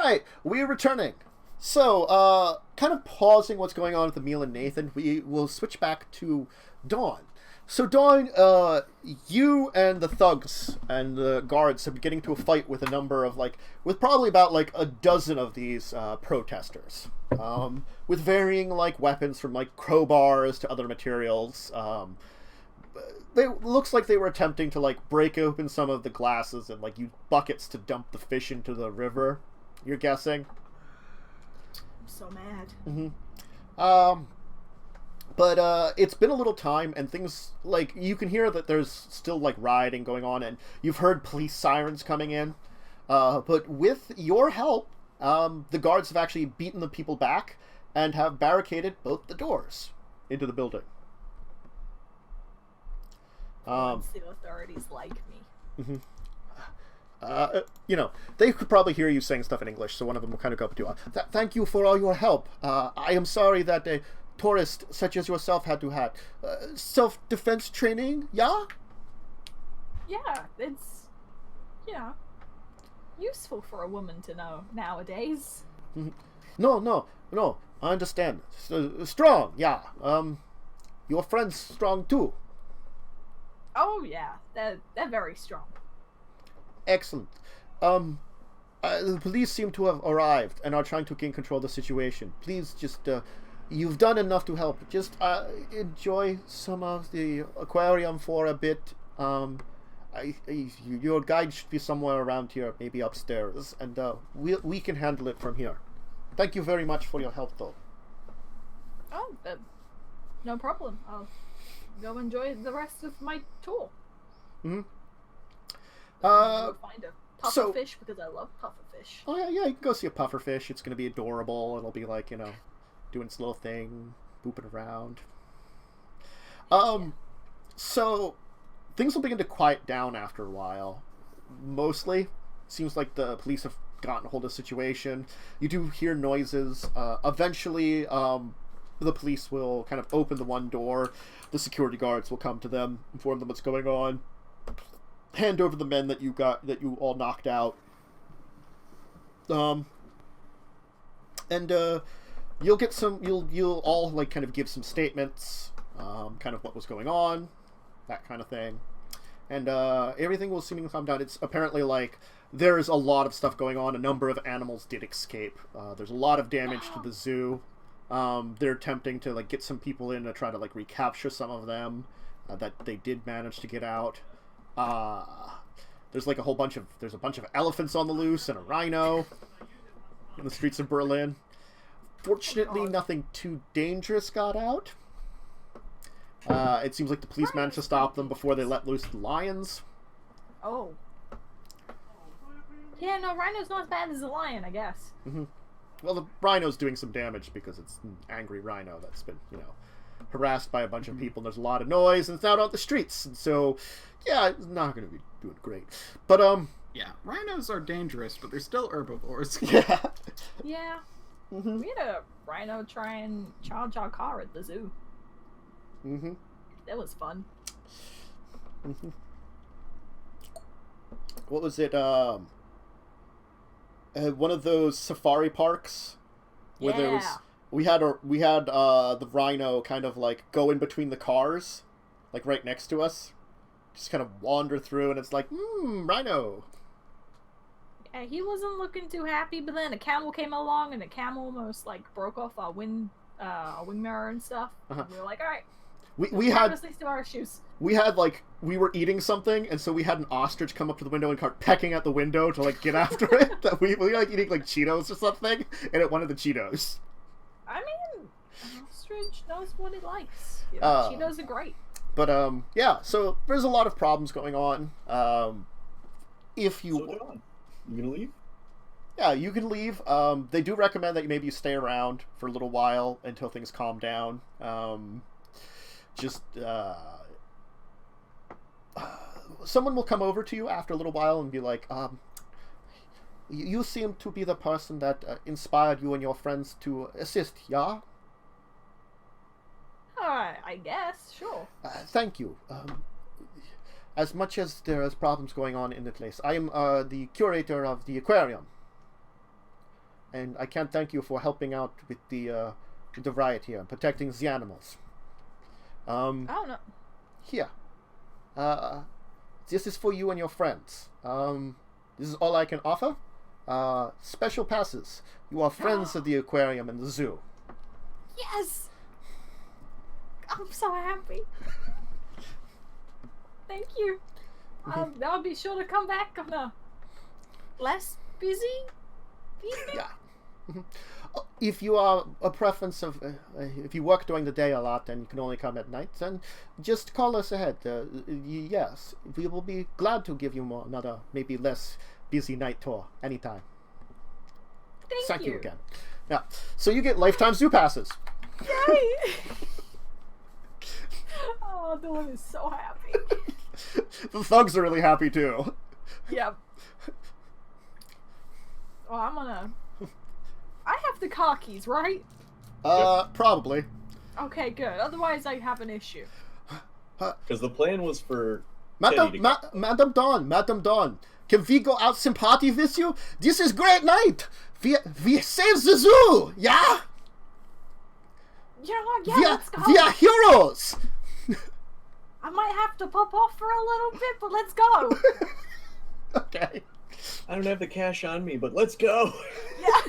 Alright, we're returning. So, kind of pausing what's going on with Emil and Nathan, we will switch back to Dawn. So, Dawn, you and the thugs and the guards have been getting to a fight with a number of, with probably about, a dozen of these, protesters. With varying, weapons from, crowbars to other materials. It looks like they were attempting to, break open some of the glasses and, use buckets to dump the fish into the river. You're guessing? I'm so mad. Mm-hmm. But it's been a little time, and things, you can hear that there's still, rioting going on, and you've heard police sirens coming in. But with your help, the guards have actually beaten the people back and have barricaded both the doors into the building. Once the authorities like me. Mm-hmm. They could probably hear you saying stuff in English, so one of them will kind of go up to you. Thank you for all your help. I am sorry that a tourist such as yourself had to have self-defense training, yeah? Yeah, it's, useful for a woman to know nowadays. No, I understand. Strong, yeah. Your friend's strong too. Oh, yeah, they're very strong. Excellent. The police seem to have arrived and are trying to gain control of the situation. Please just, you've done enough to help. Just, enjoy some of the aquarium for a bit. Your guide should be somewhere around here, maybe upstairs, and, we can handle it from here. Thank you very much for your help, though. Oh, no problem. I'll go enjoy the rest of my tour. Mm-hmm. Go find a pufferfish because I love pufferfish. Oh yeah, you can go see a pufferfish. It's gonna be adorable. It'll be doing its little thing, booping around. So things will begin to quiet down after a while. Mostly, seems like the police have gotten a hold of the situation. You do hear noises. Eventually, the police will kind of open the one door. The security guards will come to them, inform them what's going on, hand over the men that you all knocked out. And you'll get some. You'll all kind of give some statements, kind of what was going on, that kind of thing, and everything will seemingly calm down. It's apparently there's a lot of stuff going on. A number of animals did escape. There's a lot of damage to the zoo. They're attempting to get some people in to try to recapture some of them that they did manage to get out. There's there's a bunch of elephants on the loose and a rhino in the streets of Berlin. Fortunately, nothing too dangerous got out. It seems like the police managed to stop them before they let loose the lions. Oh. Yeah, no, rhino's not as bad as a lion, I guess. Mm-hmm. Well, the rhino's doing some damage because it's an angry rhino that's been, harassed by a bunch of people, and there's a lot of noise, and it's out on the streets, and so, yeah, it's not going to be doing great. But, yeah, rhinos are dangerous, but they're still herbivores. Yeah. Yeah. Mm-hmm. We had a rhino try and charge our car at the zoo. Mm-hmm. That was fun. Mm-hmm. What was it, one of those safari parks where there was we had the rhino kind of go in between the cars, right next to us, just kind of wander through, and it's rhino. Yeah, he wasn't looking too happy, but then a camel came along, and the camel almost broke off our wing mirror and stuff. Uh-huh. And we were like, all right. We had to our shoes. We had we were eating something, and so we had an ostrich come up to the window and start pecking at the window to get after it. That we eating Cheetos or something, and it wanted the Cheetos. I mean, an ostrich knows what it likes. Cheetos are great. But yeah. So there's a lot of problems going on. If you you gonna leave? Yeah, you can leave. They do recommend that maybe you stay around for a little while until things calm down. Someone will come over to you after a little while and be like, you seem to be the person that inspired you and your friends to assist, yeah? I guess, sure. Thank you. As much as there is problems going on in the place, I am the curator of the aquarium. and I can't thank you for helping out with the riot here and protecting the animals. Oh no. Here. This is for you and your friends. This is all I can offer. Special passes. You are friends of the aquarium and the zoo. Yes! I'm so happy. Thank you. I'll be sure to come back on a less busy evening. Yeah. If you are a preference of, if you work during the day a lot and you can only come at night, then just call us ahead. Yes, we will be glad to give you another, maybe less busy night tour anytime. Thank you again. Yeah, so you get lifetime zoo passes. Yay! Oh, the one is so happy. The thugs are really happy too. Yep. Well, I have the car keys, right? Probably. Okay, good. Otherwise, I have an issue. Because the plan was for Madame Dawn, can we go out some party with you? This is great night. We save the zoo, yeah? Yeah, let's go. We are heroes. I might have to pop off for a little bit, but let's go. Okay. I don't have the cash on me, but let's go. Yeah.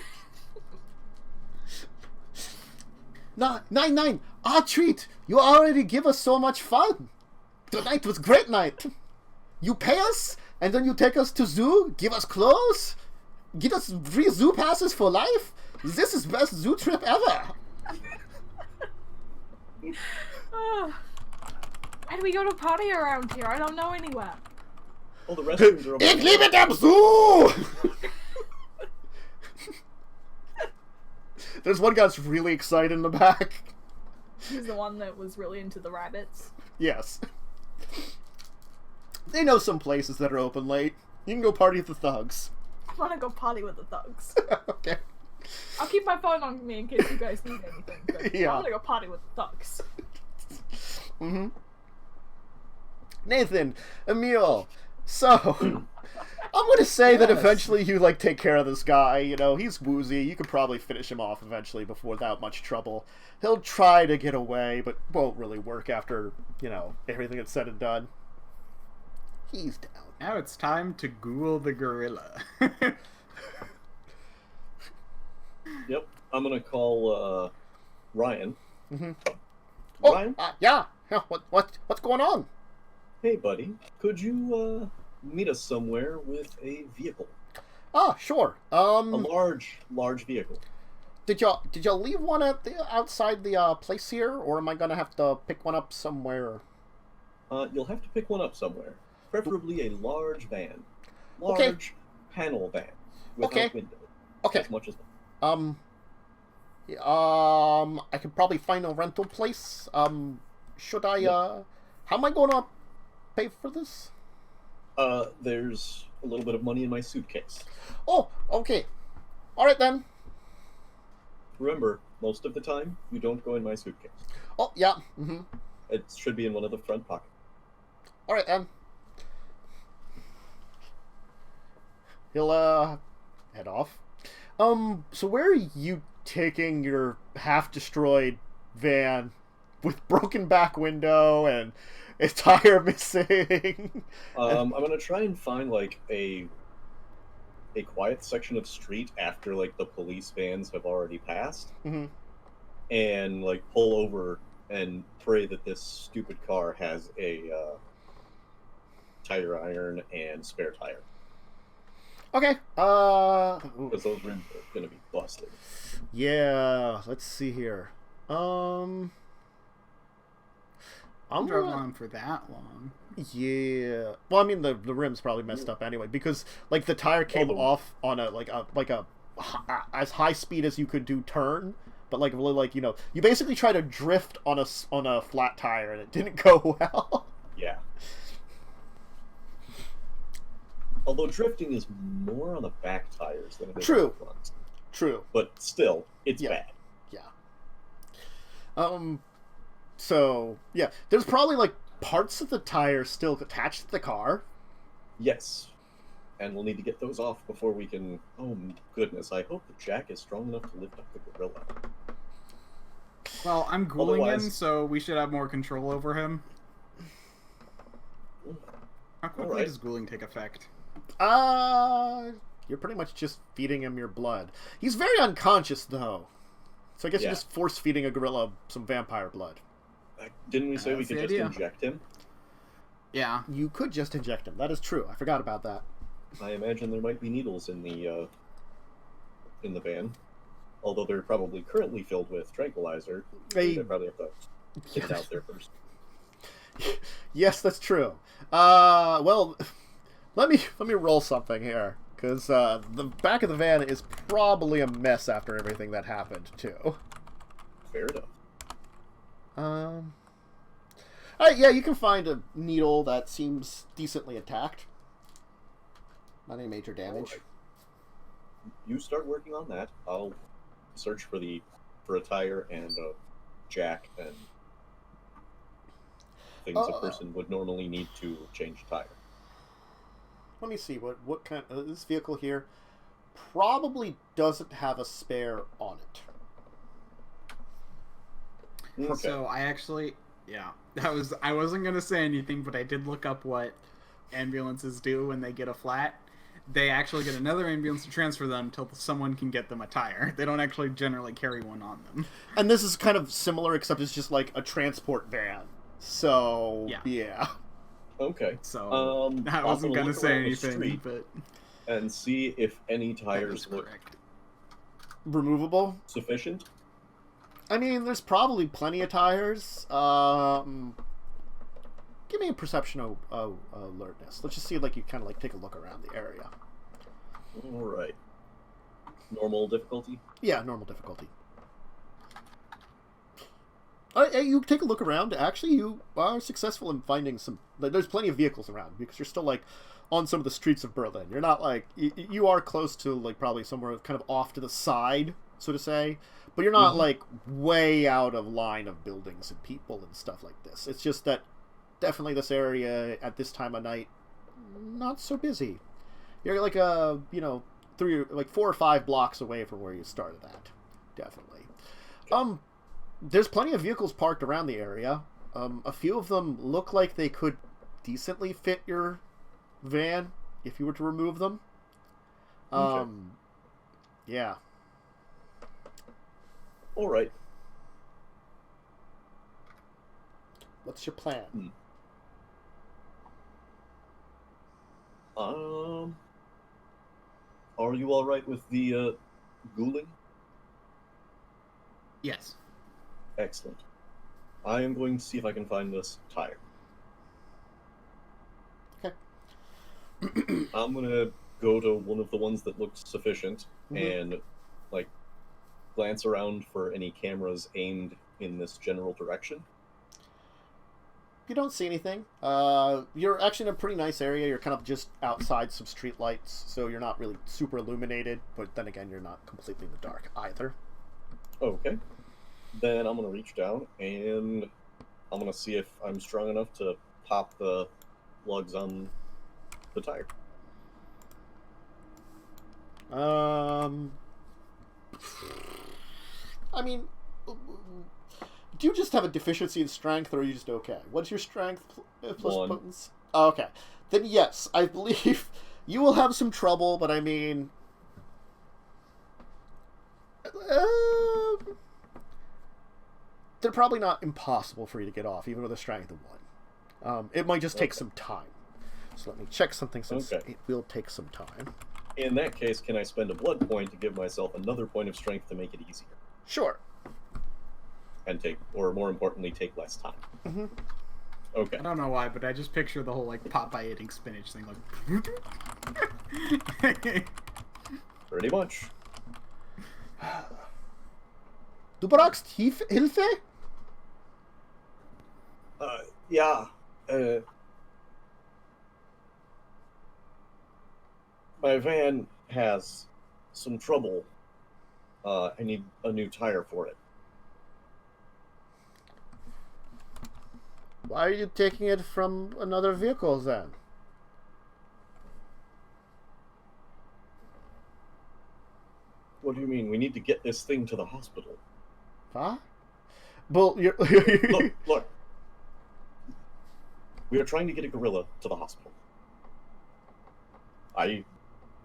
9-9, our treat. You already give us so much fun. Tonight was great night. You pay us, and then you take us to zoo, give us clothes, give us free zoo passes for life. This is best zoo trip ever. Where do we go to party around here? I don't know anywhere. Oh, the restrooms are open. Ich liebe den Zoo! There's one guy that's really excited in the back. He's the one that was really into the rabbits. Yes. They know some places that are open late. You can go party with the thugs. I want to go party with the thugs. Okay. I'll keep my phone on me in case you guys need anything. But Yeah. I want to go party with the thugs. Mm-hmm. Nathan, Emil, so I'm gonna say that eventually you take care of this guy. You know, he's woozy. You could probably finish him off eventually without much trouble. He'll try to get away, but won't really work after everything that's said and done. He's down. Now it's time to Google the gorilla. Yep, I'm gonna call Ryan. Mm-hmm. Ryan? Yeah. What's going on? Hey, buddy. Could you meet us somewhere with a vehicle? Sure. A large vehicle. Did y'all leave one outside the place here, or am I gonna have to pick one up somewhere? You'll have to pick one up somewhere. Preferably a large van. Okay. Large panel van. Without Okay. windows. Okay. As much as I could probably find a rental place. Should I, how am I gonna pay for this? There's a little bit of money in my suitcase. Oh, okay. Alright then. Remember, most of the time, you don't go in my suitcase. Oh, yeah. Mm-hmm. It should be in one of the front pockets. Alright then. He'll, head off. So where are you taking your half-destroyed van with broken back window and its tire missing? I'm gonna try and find a quiet section of street after the police vans have already passed, Mm-hmm. and pull over and pray that this stupid car has a tire iron and spare tire. Okay. Because those rims are gonna be busted. Yeah. Let's see here. I'm I'm drove gonna- on for that long. Yeah. Well, I mean the rim's probably messed up anyway because the tire came off on a as high speed as you could do turn, but really you basically try to drift on a flat tire and it didn't go well. Yeah. Although drifting is more on the back tires than it is on True. the front. True. But still, it's Yeah. bad. Yeah. So yeah, there's probably parts of the tire still attached to the car. Yes. and we'll need to get those off before we can... Oh, goodness, I hope that Jack is strong enough to lift up the gorilla. Well, I'm ghouling him, Otherwise- so we should have more control over him. How quickly Alright. does ghouling take effect? You're pretty much just feeding him your blood. He's very unconscious, though. So I guess Yeah. you're just force-feeding a gorilla some vampire blood. Didn't we say we That's could the just idea. inject him? Yeah. You could just inject him. That is true. I forgot about that. I imagine there might be needles in the van. Although they're probably currently filled with tranquilizer. They- They probably have to get it out there first. Yes, that's true. Well, let me roll something here, because the back of the van is probably a mess after everything that happened too. Fair enough. Alright, yeah, you can find a needle that seems decently intact. Not any major damage. Alright. You start working on that. I'll search for a tire and a jack and things a person would normally need to change a tire. Let me see what kind of this vehicle here probably doesn't have a spare on it. Okay. So I actually, yeah, I wasn't gonna say anything, but I did look up what ambulances do when they get a flat. They actually get another ambulance to transfer them until someone can get them a tire. They don't actually generally carry one on them. And this is kind of similar, except it's just like a transport van. So yeah. Okay. So I wasn't gonna look say around the anything, street but and see if any that is tires look correct. Removable. sufficient. I mean, there's probably plenty of tires. Give me a perception alertness. Let's just see, like, you kind of like take a look around the area. All right. Normal difficulty. Yeah, normal difficulty. You take a look around. Actually, you are successful in finding some... There's plenty of vehicles around, because you're still, like, on some of the streets of Berlin. You're not, like... You are close to, like, probably somewhere kind of off to the side, so to say. But you're not, like, way out of line of buildings and people and stuff like this. It's just that definitely this area, at this time of night, not so busy. You're, like, 4 or 5 blocks away from where you started at. Definitely. There's plenty of vehicles parked around the area. A few of them look like they could decently fit your van if you were to remove them. Okay. Yeah. All right. What's your plan? Are you all right with the ghouling? Yes. Excellent. I am going to see if I can find this tire. Okay. I'm gonna go to one of the ones that looks sufficient and, like, glance around for any cameras aimed in this general direction. You don't see anything. You're actually in a pretty nice area. You're kind of just outside some street lights, so you're not really super illuminated, but then again, you're not completely in the dark either. Okay. Then I'm gonna reach down and I'm gonna see if I'm strong enough to pop the lugs on the tire. I mean, do you just have a deficiency in strength, or are you just okay? What's your strength plus 1. potence? Oh, okay. Then yes, I believe you will have some trouble, but I mean... they're probably not impossible for you to get off, even with a strength of 1. It might just take some time. So let me check something, since it will take some time. In that case, can I spend a blood point to give myself another point of strength to make it easier? Sure. And take, or more importantly, take less time. Mm-hmm. Okay. I don't know why, but I just picture the whole, like, Popeye eating spinach thing, like... Pretty much. Du brauchst Hilfe? Yeah. My van has some trouble. I need a new tire for it. Why are you taking it from another vehicle then? What do you mean? We need to get this thing to the hospital. Huh? Well, you're... Look. We are trying to get a gorilla to the hospital. I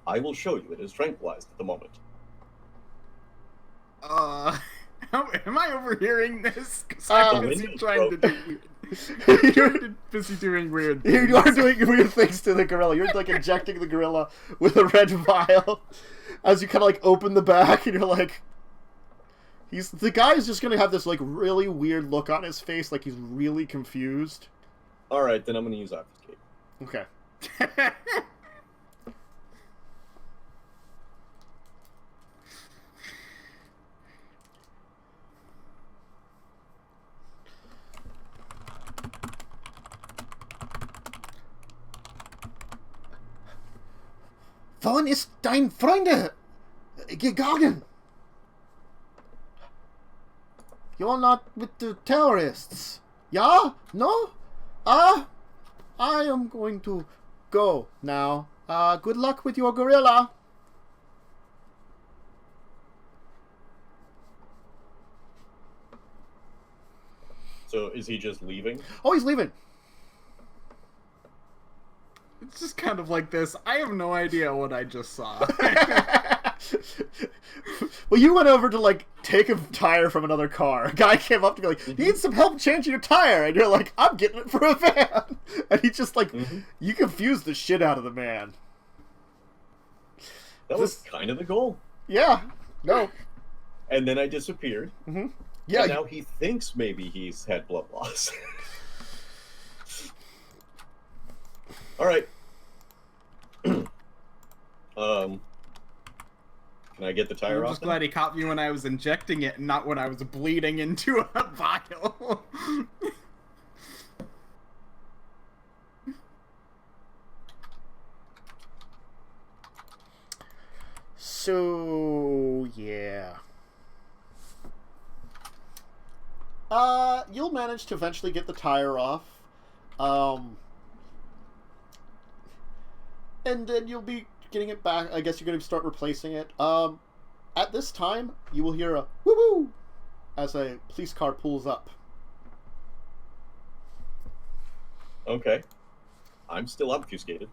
will show you. It is tranquilized at the moment. Am I overhearing this? 'Cause I'm busy trying to do busy doing weird You things. are doing weird things to the gorilla. You're like injecting the gorilla with a red vial as you kind of like open the back, and you're like, the guy is just gonna have this like really weird look on his face, like he's really confused. All right, then I'm gonna use obfuscate. Okay. Wann ist dein Freunde gegangen? You're not with the terrorists. Yeah? No? I am going to go now. Good luck with your gorilla. So is he just leaving? Oh, he's leaving. It's just kind of like this. I have no idea what I just saw. Well, you went over to, like, take a tire from another car. A guy came up to be like, need some help changing your tire. And you're like, I'm getting it for a van. And he just, like, you confused the shit out of the man. That was kind of the goal. Yeah. No. And then I disappeared. Yeah. And now he thinks maybe he's had blood loss. All right. Can I get the tire I'm off? just glad he caught me when I was injecting it and not when I was bleeding into a vial. So, yeah. You'll manage to eventually get the tire off. And then you'll be getting it back. I guess you're going to start replacing it. At this time, you will hear a woo-woo as a police car pulls up. Okay. I'm still obfuscated.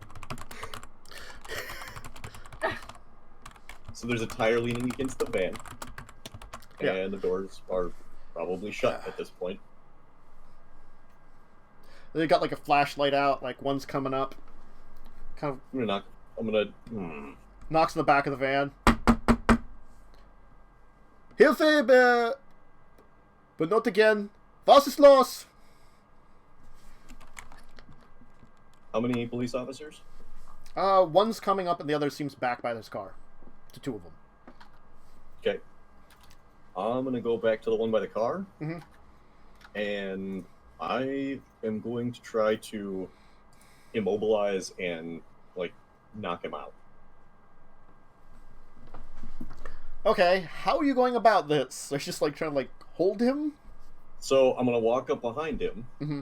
So there's a tire leaning against the van. Yeah. And the doors are probably shut at this point. They got like a flashlight out, like one's coming up. Kind of knocks in the back of the van. Hilfe, but not again. Was ist los? How many police officers? One's coming up and the other seems back by this car. To two of them. Okay. I'm gonna go back to the one by the car. Mm-hmm. And I am going to try to immobilize and, like, knock him out. Okay, how are you going about this? They're just like trying to like hold him? So I'm gonna walk up behind him, Mm-hmm.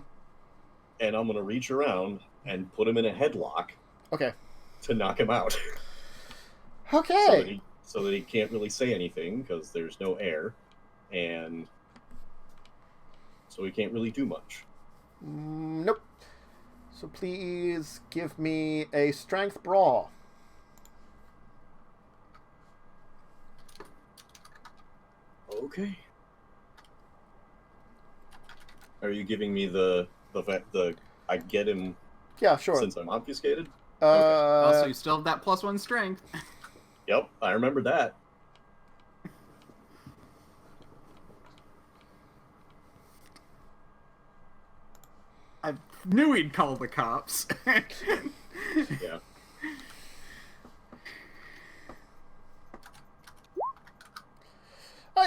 and I'm gonna reach around and put him in a headlock Okay. to knock him out. Okay. so that he can't really say anything because there's no air, and so he can't really do much. Nope. So please give me a strength brawl. Okay. Are you giving me the I get him Yeah, sure. since I'm obfuscated? Also, you still have that +1 strength. Yep, I remember that. I knew he'd call the cops. Yeah.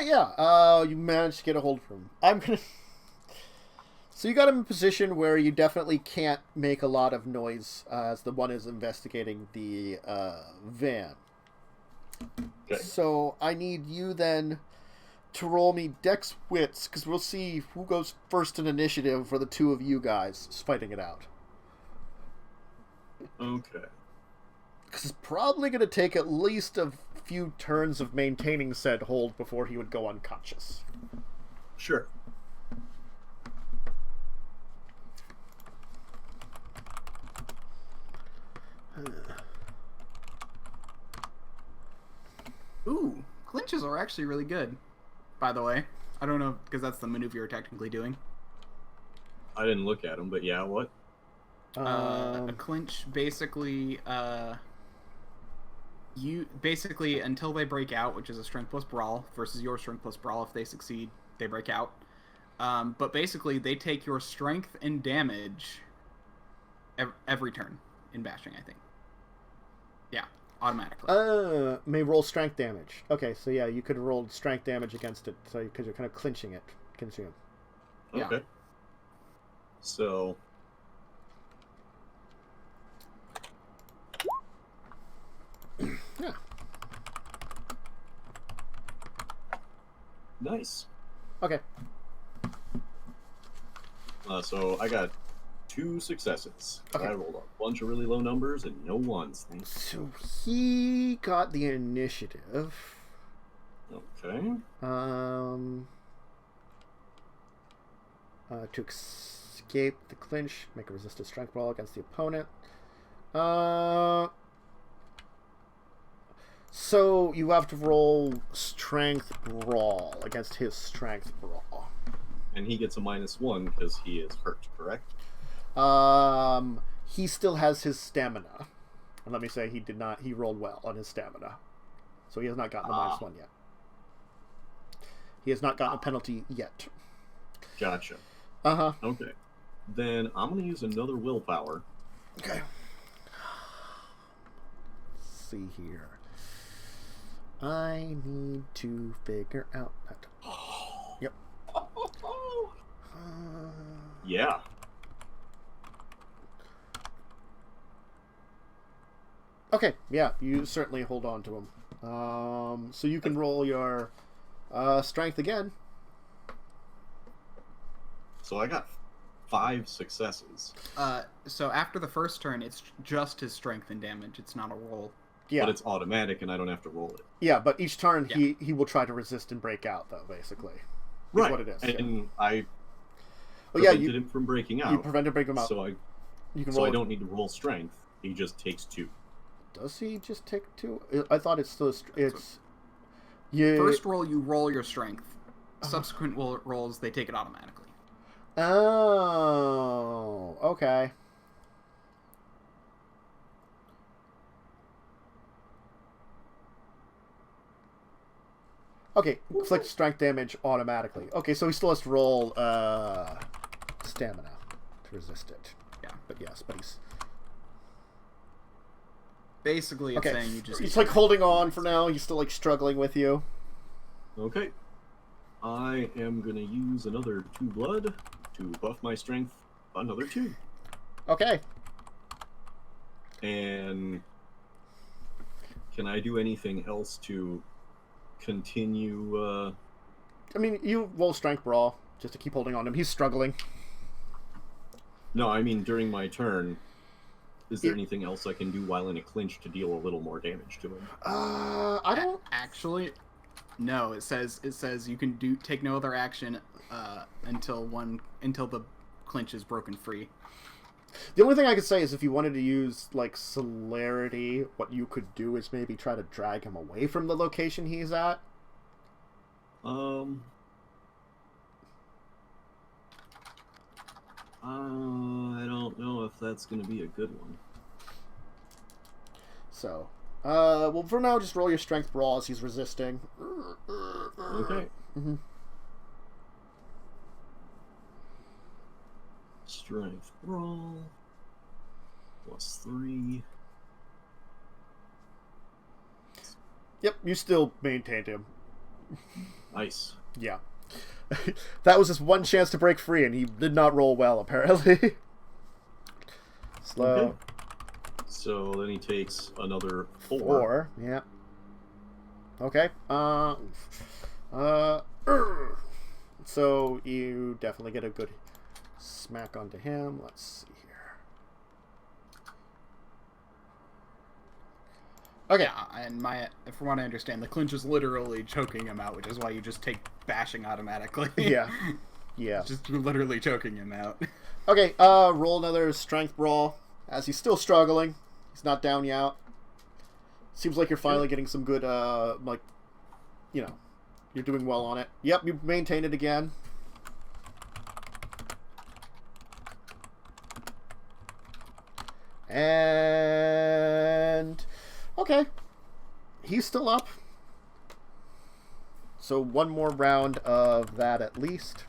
Yeah, you managed to get a hold of him. I'm gonna... So you got him in a position where you definitely can't make a lot of noise as the one is investigating the van. Okay. So I need you then to roll me Dex Wits, because we'll see who goes first in initiative for the two of you guys fighting it out. Okay. Because it's probably going to take at least a few turns of maintaining said hold before he would go unconscious. Sure. Ooh, clinches are actually really good, by the way. I don't know, because that's the maneuver you're technically doing. I didn't look at him, but yeah, what? A clinch, basically, you basically, until they break out, which is a strength plus brawl, versus your strength plus brawl. If they succeed, they break out. But basically, they take your strength and damage every turn in bashing, I think. Yeah, automatically. May roll strength damage. Okay, so yeah, you could roll strength damage against it, so because you're kind of clinching it. Okay. Yeah. So... Yeah. Nice. Okay. So I got 2 successes. Okay. I rolled a bunch of really low numbers and no ones. Thanks. So he got the initiative. Okay. To escape the clinch, make a resisted strength roll against the opponent. So you have to roll strength brawl against his strength brawl. And he gets a -1 because he is hurt, correct? He still has his stamina. And let me say he rolled well on his stamina. So he has not gotten the -1 yet. He has not gotten a penalty yet. Gotcha. Uh-huh. Okay. Then I'm going to use another willpower. Okay. Let's see here. I need to figure out that. Yep. Yeah. Okay, yeah, you certainly hold on to him. So you can roll your strength again. So I got 5 successes. So after the first turn, it's just his strength and damage. It's not a roll. Yeah, But it's automatic and I don't have to roll it. yeah, but each turn Yeah. he will try to resist and break out, though. Basically, is Right. what it is. And I Oh yeah, prevented him from breaking out. you prevented breaking him out. So You can so roll. I don't need to roll strength. He just takes 2. Does he just take 2? I thought it's still it's. Yeah. First roll, you roll your strength. Subsequent rolls, they take it automatically. Oh, okay. Okay, inflict strength damage automatically. Okay, so he still has to roll stamina to resist it. Yeah. But yes, but he's Basically, it's okay. saying you just... He's like holding on for now. He's still like struggling with you. Okay. I am going to use another 2 blood to buff my strength another 2. Okay. And can I do anything else to continue? I mean, you roll strength brawl just to keep holding on to him. He's struggling. No, I mean during my turn. Is there anything else I can do while in a clinch to deal a little more damage to him? I don't. Actually, no. It says you can take no other action until the clinch is broken free. The only thing I could say is if you wanted to use like celerity, what you could do is maybe try to drag him away from the location he's at. I don't know if that's going to be a good one. So, well, for now, just roll your strength brawl as he's resisting. Okay. Mm-hmm. Strength brawl +3. Yep, you still maintained him. Nice. Yeah. That was his one chance to break free, and he did not roll well, apparently. Slow. Okay. So then he takes another 4. 4, yeah. Okay. So you definitely get a good smack onto him. Let's see Okay. Yeah, and from what I understand, the clinch is literally choking him out, which is why you just take bashing automatically. Yeah. Yeah. Just literally choking him out. Okay, roll another strength brawl, as he's still struggling. He's not down yet. Seems like you're finally getting some good, like, you know, you're doing well on it. Yep, you maintain it again. And... okay. He's still up. So one more round of that at least.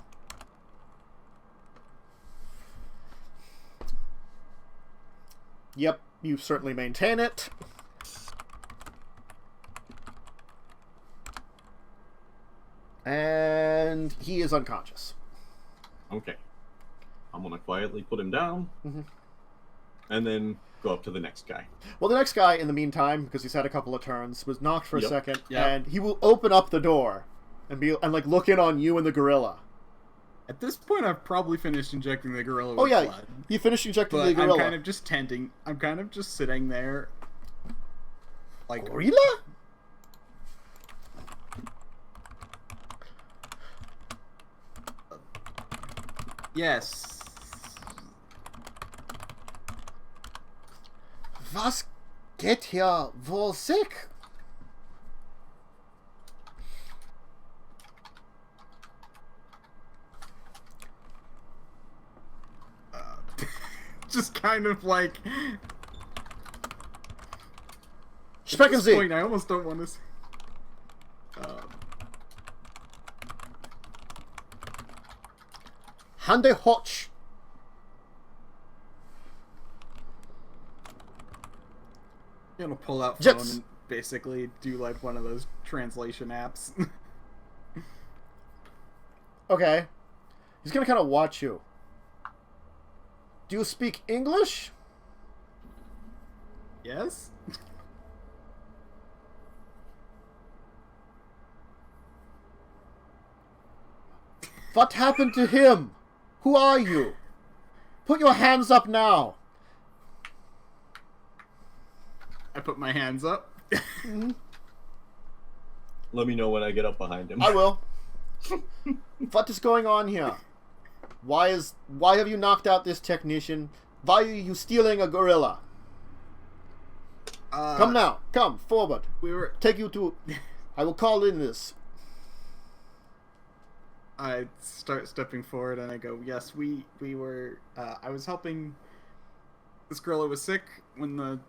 Yep, you certainly maintain it. And he is unconscious. Okay. I'm gonna quietly put him down, Mm-hmm. and then go up to the next guy. Well, the next guy, in the meantime, because he's had a couple of turns, was knocked for a Yep. second, Yep. and he will open up the door and like look in on you and the gorilla. At this point, I've probably finished injecting the gorilla with Oh yeah, blood. you finished injecting But the gorilla. I'm kind of just tending. I'm kind of just sitting there, like Gorilla? yes. Was geht hier wohl sick? Just kind of like. Sprechen At this Sie. point, I almost don't want to. Hande Hotch. I'm gonna pull out phone Jets. and basically do like one of those translation apps. Okay. He's gonna kind of watch you. Do you speak English? Yes. What happened to him? Who are you? Put your hands up now. I put my hands up. Let me know when I get up behind him. I will. What is going on here? Why have you knocked out this technician? Why are you stealing a gorilla? Come now. Come forward. We were. Take you to... I will call in this. I start stepping forward and I go, yes, we were, I was helping, this gorilla was sick when the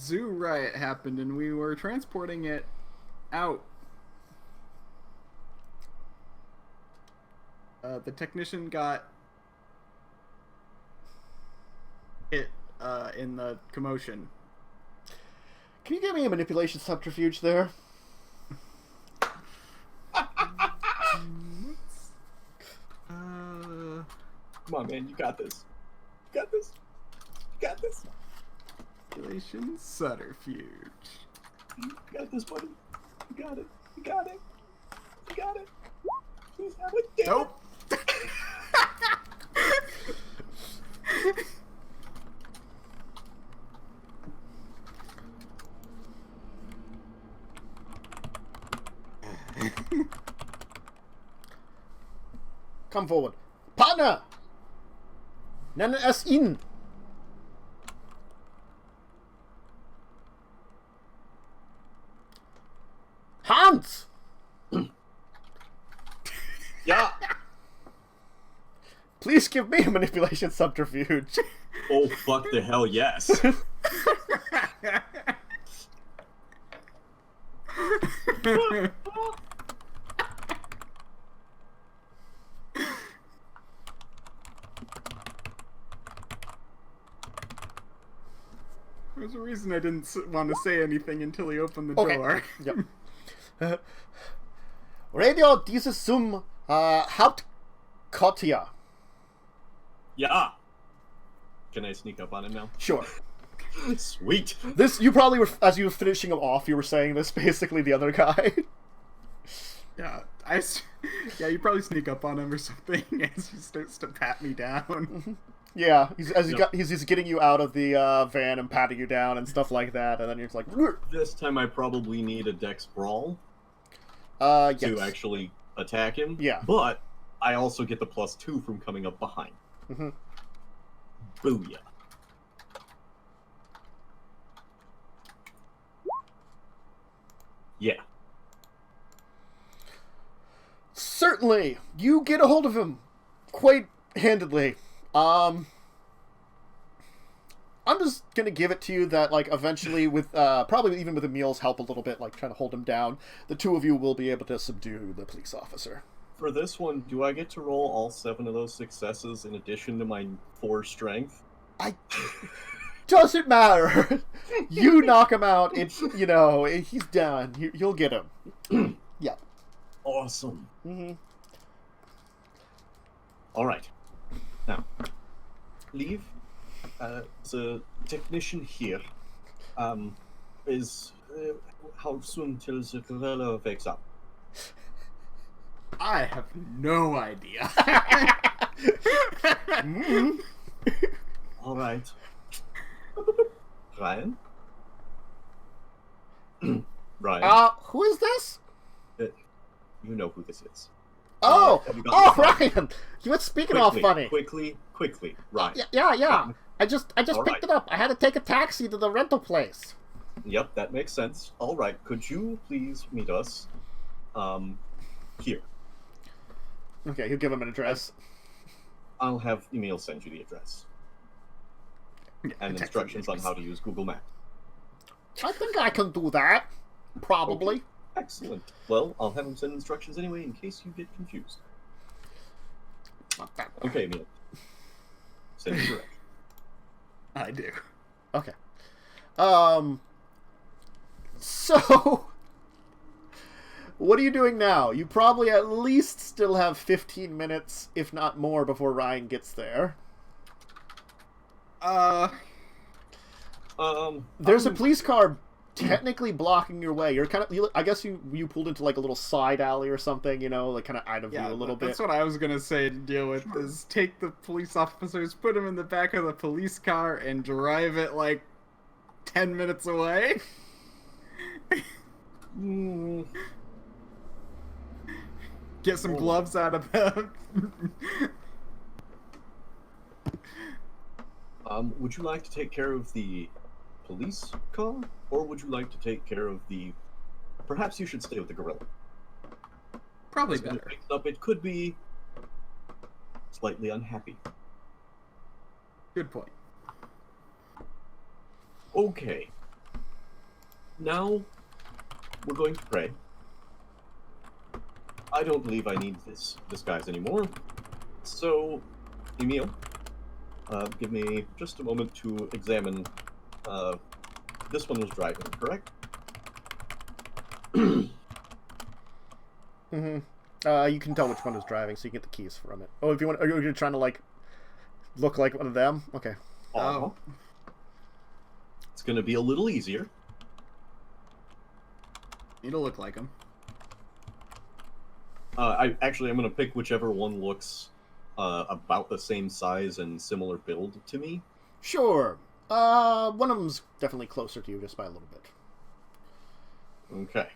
zoo riot happened and we were transporting it out. The technician got hit, in the commotion. Can you give me a manipulation subterfuge there? Come on, man. You got this. You got this. You got this. Manipulation subterfuge. You got this, buddy. You got it. You got it. You got it. You have it. Nope. Come forward. Partner! Nenne es ihn! Hans! Yeah. Please give me a manipulation subterfuge. Oh, fuck the hell, yes. There's a reason I didn't want to say anything until he opened the Okay. door. Yep. Radio dieses zum Hauptquartier. Yeah. Can I sneak up on him now? Sure. Sweet. This, you probably were, as you were finishing him off, you were saying this, basically the other guy. Yeah, yeah, you probably sneak up on him or something as he starts to pat me down. Yeah, he's getting you out of the van and patting you down and stuff like that, and then you're just like... This time I probably need a dex brawl yes. to actually attack him. Yeah. But I also get the +2 from coming up behind. Mm-hmm. Booyah. Yeah. Certainly, you get a hold of him quite handedly. I'm just gonna give it to you that, like, eventually, with probably even with Emil's help a little bit, like trying to hold him down, the two of you will be able to subdue the police officer. For this one, do I get to roll all 7 of those successes in addition to my 4 strength? Doesn't matter. You knock him out. It's, you know, he's done. You'll get him. Yeah. Awesome. Mm-hmm. All right. Now, leave. The technician here is how soon till the gorilla wakes up? I have no idea. Mm-hmm. All right. Ryan? Ryan? Who is this? You know who this is. Oh! Have you got Oh, the phone? Ryan! You were speaking all funny. Quickly, Ryan. Yeah. I just All picked right. it up. I had to take a taxi to the rental place. Yep, that makes sense. All right, could you please meet us here? Okay, you give him an address. I'll have Emil send you the address and instructions on how to use Google Maps. I think I can do that. Probably. Okay. Excellent. Well, I'll have him send instructions anyway in case you get confused. Not that one. Okay, Emil. Send me direct. I do. Okay. So, what are you doing now? You probably at least still have 15 minutes, if not more, before Ryan gets there. There's a police car technically blocking your way. You're kind of, I guess you pulled into like a little side alley or something, you know, like kind of out of view a little bit. That's what I was gonna say to deal with, is take the police officers, put them in the back of the police car, and drive it like 10 minutes away. Get some gloves out of them. Would you like to take care of the police car, or would you like to take care of the... Perhaps you should stay with the gorilla. Probably When it better. wakes up, it could be slightly unhappy. Good point. Okay. Now, we're going to pray. I don't believe I need this disguise anymore. So, Emil, give me just a moment to examine. This one was driving, correct? Mm-hmm. You can tell which one is driving, so you get the keys from it. Oh, if you want, are you trying to like look like one of them? Okay. Oh. It's going to be a little easier. Need to look like him. I'm going to pick whichever one looks about the same size and similar build to me. Sure. One of them's definitely closer to you, just by a little bit. Okay.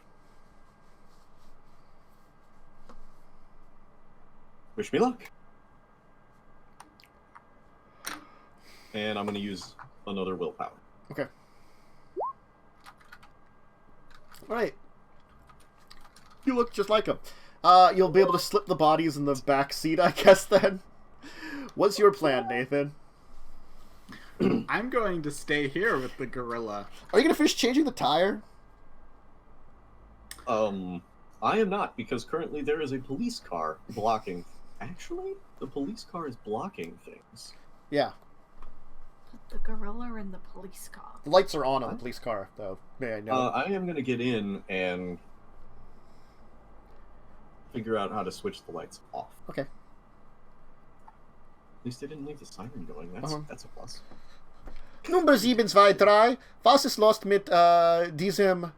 Wish me luck. And I'm going to use another willpower. Okay. Alright. You look just like him. You'll be able to slip the bodies in the back seat, I guess, then. What's your plan, Nathan? I'm going to stay here with the gorilla. Are you going to finish changing the tire? I am not, because currently there is a police car blocking... Actually, the police car is blocking things. Yeah. The gorilla in the police car. The lights are on the police car, though. May I know? I am going to get in and figure out how to switch the lights off. Okay. At least they didn't leave the siren going. That's a plus. Nummer 7, 2, 3. Was ist los mit diesem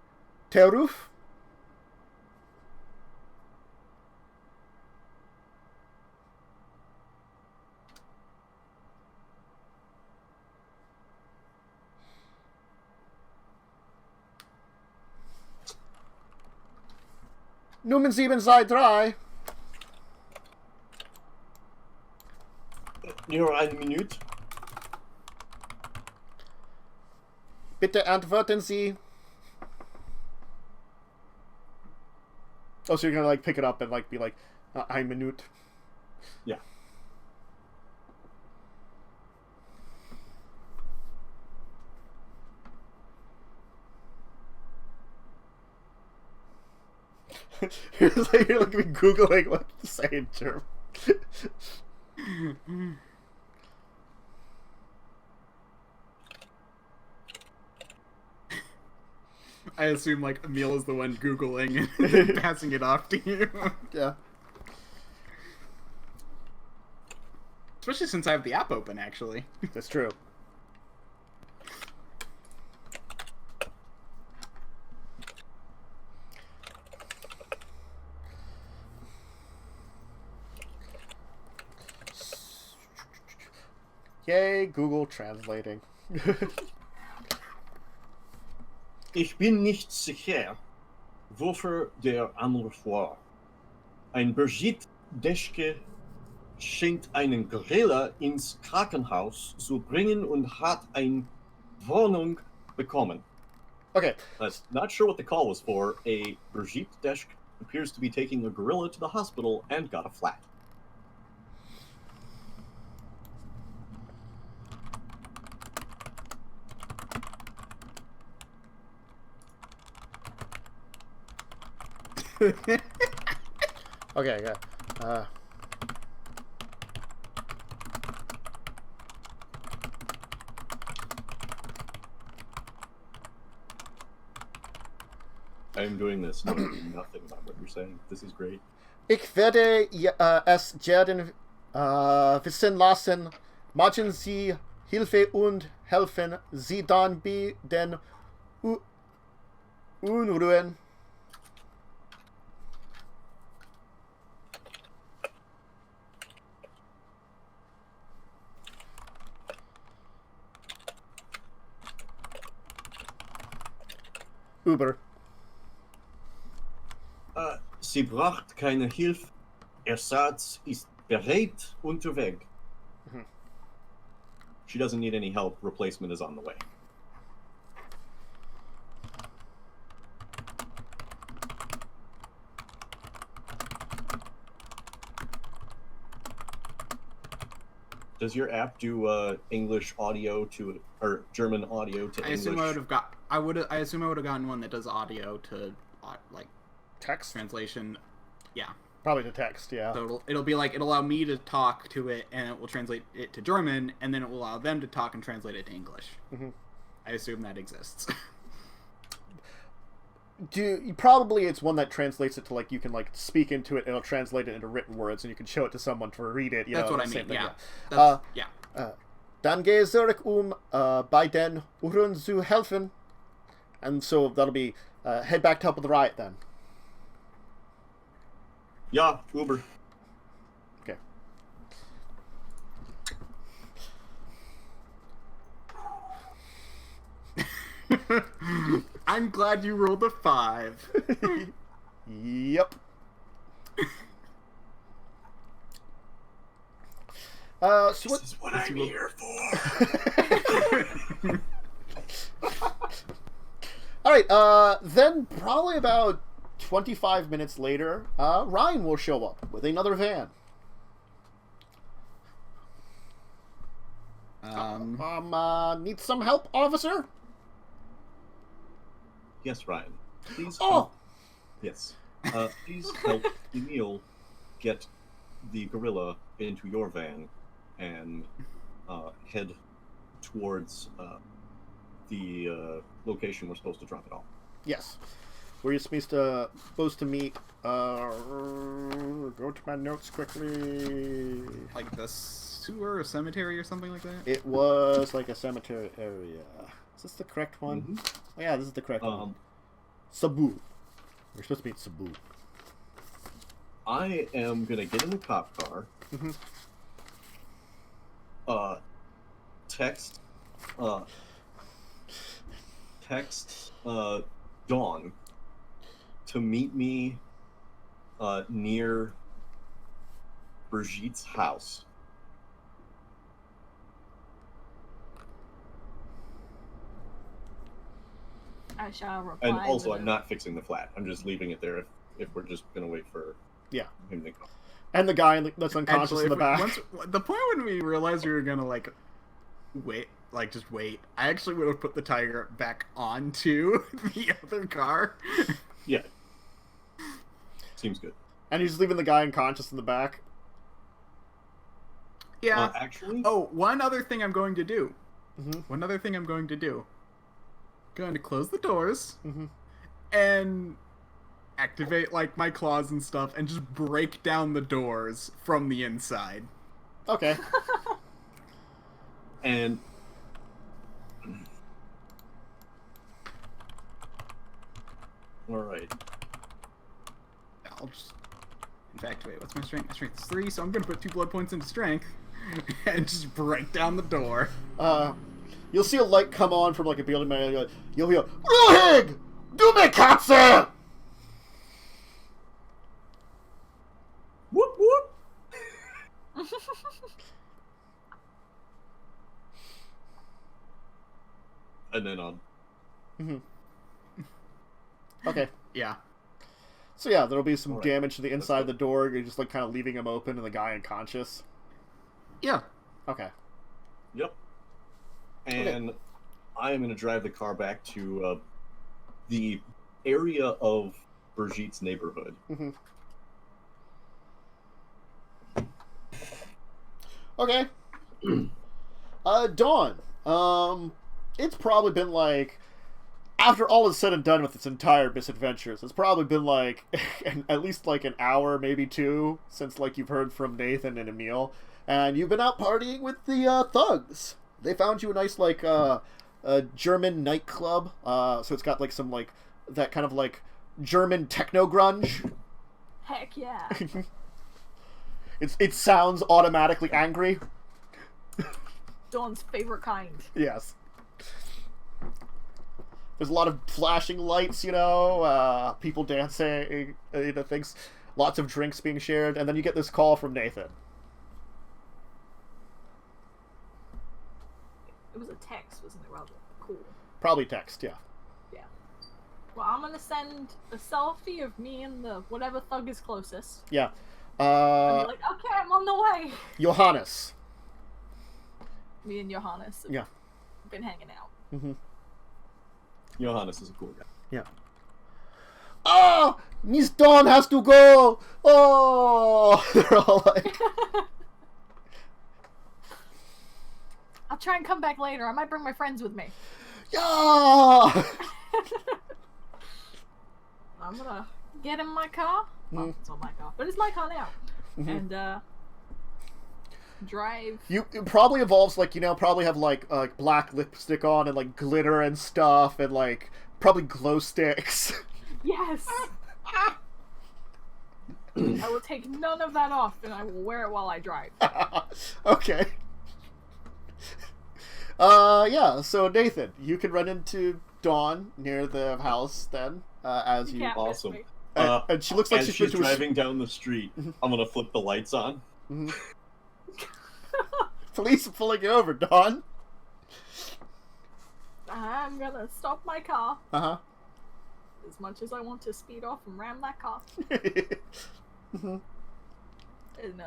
Terruf? Nummer 723. Nur eine Minute. Bitte antworten Sie. Oh, so you're gonna like pick it up and like be like, ein Minute. Yeah. You're like Googling what to say in German. I assume like Emil is the one Googling and passing it off to you. Yeah. Especially since I have the app open, actually. That's true. Yay, Google translating. Ich bin nicht sicher, wofür der Anruf war. Ein Brigitte-Deschke scheint einen Gorilla ins Krankenhaus zu bringen und hat eine Wohnung bekommen. Okay. Not sure what the call was for. A Brigitte-Deschke appears to be taking a gorilla to the hospital and got a flat. Okay, I'm doing this knowing nothing about what you're saying. This is great. Ich werde es Jaden wissen lassen. Machen Sie Hilfe und helfen Sie dann bei den Unruhen. Uber. Sie braucht keine Hilfe. Ersatz ist bereit unterwegs. Mhm. She doesn't need any help. Replacement is on the way. Does your app do English audio to or German audio to English? I assume I would have gotten one that does audio to like Text translation. Yeah. Probably to text. Yeah. So it'll be like it'll allow me to talk to it, and it will translate it to German, and then it will allow them to talk and translate it to English. Mm-hmm. I assume that exists. Probably it's one that translates it to like you can like speak into it and it'll translate it into written words and you can show it to someone to read it. That's know, what I mean. Thing, yeah. Yeah. Dann gehe zurück bei den Uhren zu helfen, and so that'll be head back to help with the riot then. Yeah, Uber. Okay. I'm glad you rolled a 5. Yep. So this is what I'm here for. All right. Then probably about 25 minutes later, Ryan will show up with another van. Need some help, officer? Yes, Ryan. Please. Oh. Yes. Please help Emil get the gorilla into your van and head towards the location we're supposed to drop it off. Yes. We're supposed to meet. Go to my notes quickly. Like the sewer or cemetery or something like that? It was like a cemetery area. Is this the correct one? Mm-hmm. Oh, yeah, this is the correct one. Cebu. We're supposed to meet Cebu. I am gonna get in the cop car. Mm-hmm. Text Dawn to meet me near Brigitte's house. I shall reply. And also, with I'm not fixing the flat. I'm just leaving it there if we're just gonna wait for him to come. And the guy that's unconscious Actually, in the back. the point when we realized we were gonna just wait. I actually would have put the tiger back onto the other car. Yeah. Seems good. And he's leaving the guy unconscious in the back. Yeah. Actually? Oh, one other thing I'm going to do. Mm-hmm. One other thing I'm going to do. Going to close the doors Mm-hmm. and activate like my claws and stuff and just break down the doors from the inside. Okay. And all right. I'll just in fact, wait, what's my strength? My strength is 3, so I'm gonna put 2 blood points into strength and just break down the door. You'll see a light come on from like a building man. You'll hear, Ruhig! Du me Katze! Whoop whoop. And then Mm-hmm. Okay. Yeah. So yeah, there'll be some Alright. damage to the inside of the door. You're just like kind of leaving him open and the guy unconscious. Yeah. Okay. Yep. And I am going to drive the car back to the area of Brigitte's neighborhood. Mm-hmm. Okay. Dawn. It's probably been like, after all is said and done with its entire misadventures, it's probably been like at least like an hour, maybe 2, since like you've heard from Nathan and Emil, and you've been out partying with the thugs. They found you a nice like a German nightclub. So it's got like some like that kind of like German techno grunge. Heck yeah. It sounds automatically angry. Dawn's favorite kind. Yes. There's a lot of flashing lights, you know, people dancing, you know, things, lots of drinks being shared, and then you get this call from Nathan. It was a text, wasn't it? Rather cool. Probably text, yeah. Yeah. Well, I'm gonna send a selfie of me and the whatever thug is closest. Yeah. And be like, okay, I'm on the way. Johannes. Me and Johannes have Yeah. been hanging out. Mm-hmm. Johannes is a cool guy. Yeah. Oh! Miss Dawn has to go! Oh! They're all like... I'll try and come back later. I might bring my friends with me. Yeah! I'm gonna get in my car. Well, it's not my car, but it's my car now. Mm-hmm. And, drive. It probably involves, like, you know, probably have, like black lipstick on and, like, glitter and stuff and, like, probably glow sticks. Yes! I will take none of that off and I will wear it while I drive. Okay. Yeah, so Nathan, you can run into Dawn near the house then, as you... can't miss Awesome. me. And she looks like As she's she's been to a... driving down the street, I'm gonna flip the lights on. Mhm. Police are pulling you over, Dawn. I'm gonna stop my car Uh-huh. as much as I want to speed off and ram that car. Mm-hmm. And,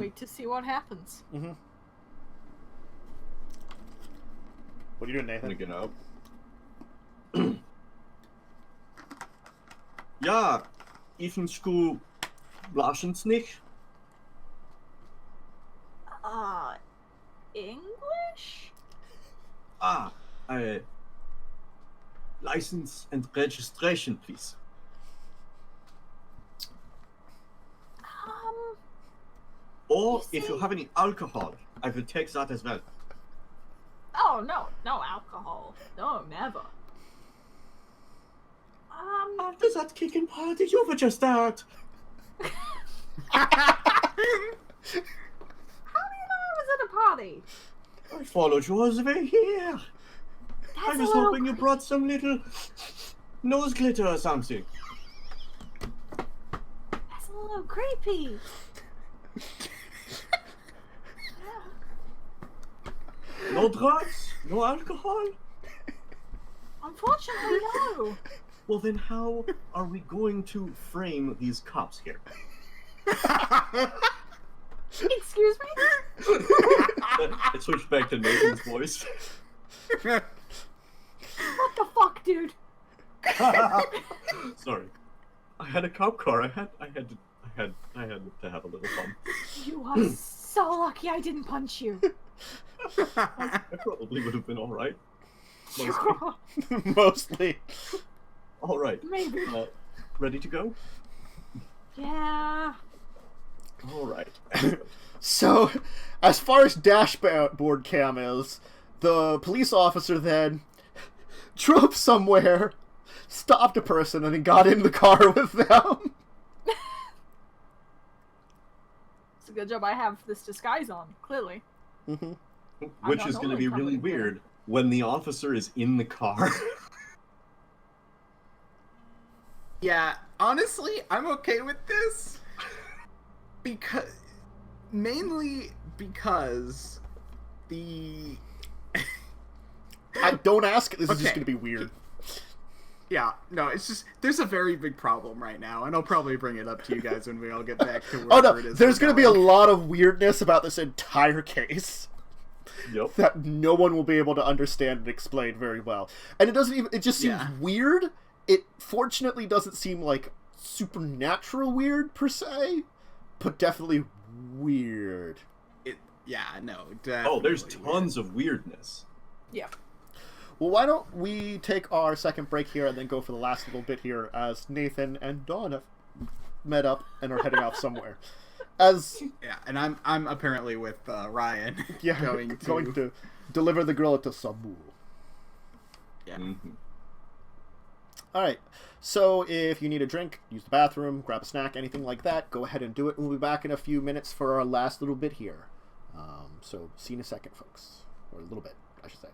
wait to see what happens. Mm-hmm. What are you doing, I'm gonna Nathan? get out. Ja, Ethan'sku Blaschens nicht. English? License and registration, please. Or if you see- have any alcohol, I will take that as well. Oh, no alcohol. No, never. After that kicking party you were just at. How do you know I was at a party? I followed you all the way here. I That's was a little... hoping you brought some little nose glitter or something. little creepy. No drugs? No alcohol? Unfortunately, no. Well, then how are we going to frame these cops here? Excuse me? I switched back to Nathan's voice. What the fuck, dude? Sorry. I had a cop car. I had to have a little fun. You are so lucky I didn't punch you. I probably would have been all right. Mostly. All right. Maybe. Ready to go? Yeah. All right. So, as far as dashboard cam is, the police officer then drove somewhere, stopped a person, and then got in the car with them. It's a good job I have this disguise on, clearly. Mm-hmm. Which is going to be really weird when the officer is in the car. Yeah, honestly, I'm okay with this. Mainly because the... I don't ask, this is just Okay. going to be weird. Yeah, no, it's just, there's a very big problem right now, and I'll probably bring it up to you guys when we all get back to Oh wherever no, it is. there's we're going to be a going. lot of weirdness about this entire case. Yep. That no one will be able to understand and explain very well. And it doesn't even, it just seems weird. It fortunately doesn't seem like supernatural weird per se, but definitely weird. Definitely There's weird. tons of weirdness. Yeah. Well, why don't we take our second break here and then go for the last little bit here as Nathan and Dawn have met up and are heading off somewhere. As Yeah, and I'm apparently with Ryan. yeah, going to deliver the gorilla to Sabu. Yeah. Mm-hmm. All right. So if you need a drink, use the bathroom, grab a snack, anything like that, go ahead and do it. We'll be back in a few minutes for our last little bit here. So see you in a second, folks. Or a little bit, I should say.